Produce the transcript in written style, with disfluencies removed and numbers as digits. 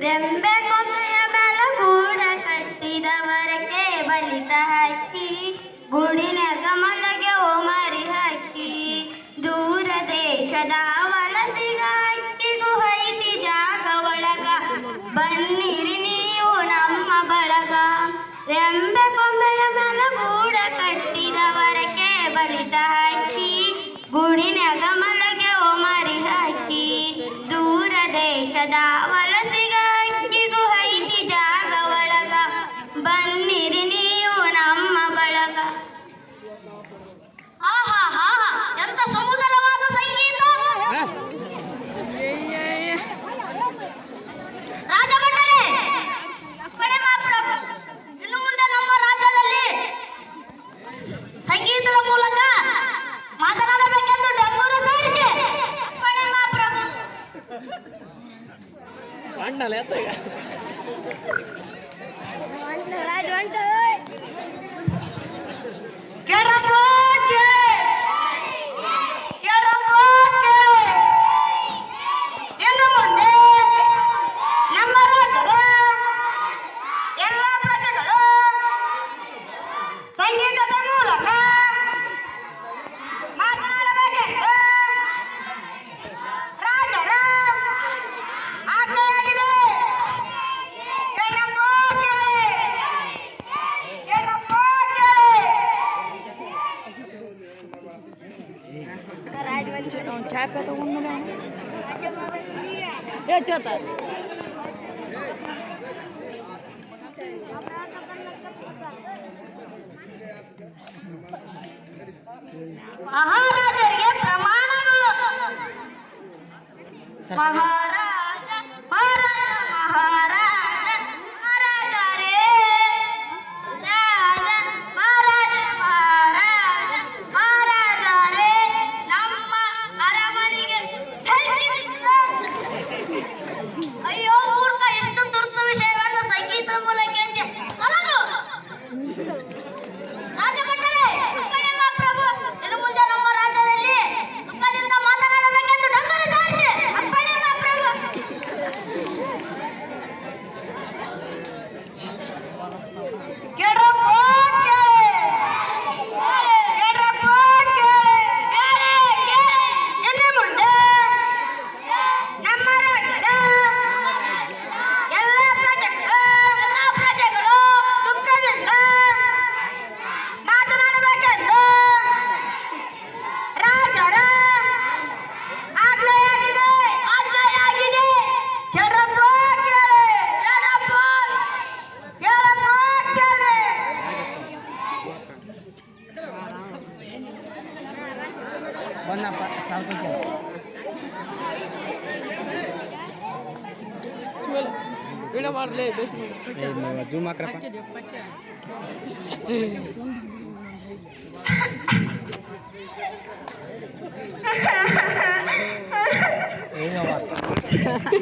ರೆಂಬೆ ಕೊಂಬೆಯ ಮೇಲೆ ಗೂಡ ಕಟ್ಟಿದವರಕ್ಕೆ ಬಲಿತ ಹಾಕಿ ಗೂಡಿನಾಗ ಮಲಗೆ ಓಮರಿ ಹಾಕಿ ದೂರ ದೇಶದ ವಲಸಿಗ ಅಕ್ಕಿಗೂ ಐತಿ ಜಾಗ ಒಳಗ ಬನ್ನಿರಿ ನೀವು ನಮ್ಮ ಬಳಗ ರೆಂಬೆ ಕೊಂಬೆಯ ಮೇಲೆ ಗೂಡ ಕಟ್ಟಿದವರಕ್ಕೆ ಬಲಿತ ಹಾಕಿ ಗೂಡಿನಾಗ ಮಲಗೆ ಓಮರಿ ಹಾಕಿ ದೂರ ದೇಶದ ವಲಸಿಗ ಅಕ್ಕಿಗೂ ಐತಿ ಜಾಗ ಒಳಗ ಬನ್ನಿರಿ ನೀವು ನಮ್ಮ ಬಳಗ. ಆಹಾ ಹಾ ಎಂತ ಸುಂದರವಾದ ಸಂಗೀತ. ರಾಜಮಂಡಳಿ ಇನ್ನು ಮುಂದೆ ನಮ್ಮ ರಾಜ್ಯದಲ್ಲಿ ಸಂಗೀತದ ಮೂಲಕ ಮಾತನಾಡಬೇಕೆಂದು ಡಂಗೂರು ಸಾರಿಸಿ ಪ್ರಭು. ಸಂಗೀತದ ಮೂಲಕ ಮಾತನಾಡಬೇಕೆಂದು ರಾಜರ ಆಜ್ಞೆಯಾಗಿದೆ. ಚಾಯ್ ಪೇ ತಗೊಂಡ್ಮೇಲೆ ಹೆಚ್ಚೋತ ಮಹಾರಾಜರಿಗೆ ಪ್ರಮಾಣಗಳು. ಮಹಾರಾಜ ಮಹಾರಾಜ ಮಹಾರಾಜ ಮಹಾರಾಜರೇ ರಾಜ ಮಹಾರಾಜ ಮಹಾರಾಜ ಮಹಾರಾಜರೇ ನಮ್ಮ ಅರಮನೆಗೆ ಭೇಟಿ ನೀಡಿದ. ಅಯ್ಯೋ ಮೂರ್ಖ, ಎಷ್ಟು ತುರ್ತು ವಿಷಯವನ್ನು ಸಂಗೀತ ಮೂಲಕ ತೊಲಗು. ರಾಜಮಂಡಳಿ ಪ್ರಭು ಇನ್ನು ಮುಂದೆ ನಮ್ಮ ರಾಜ್ಯದಲ್ಲಿ ಸುಖದಿಂದ ಮಾತನಾಡಬೇಕೆಂದು ಡಂಗೂರು ಸಾರಿಸಿ ಪ್ರಭು. ಇನ್ನು ಮುಂದೆ ನಮ್ಮ ರಾಜ್ಯದ ಎಲ್ಲ ಪ್ರಜೆಗಳು ಸುಖದಿಂದ ಮಾತನಾಡಬೇಕೆಂದು ರಾಜರ ಆಜ್ಞೆಯಾಗಿದೆ. ಹೇಳಪ್ಪ ಕೇಳಿ, ಹೇಳಪ್ಪ ಕೇಳಿ. ಬಂದಪ್ಪ ಸ್ವಲ್ಪ ವಿಡಿಯೋ ಮಾಡಲೇ ಜೂಮ್ ಹಾಕ್ರಪ್ಪ.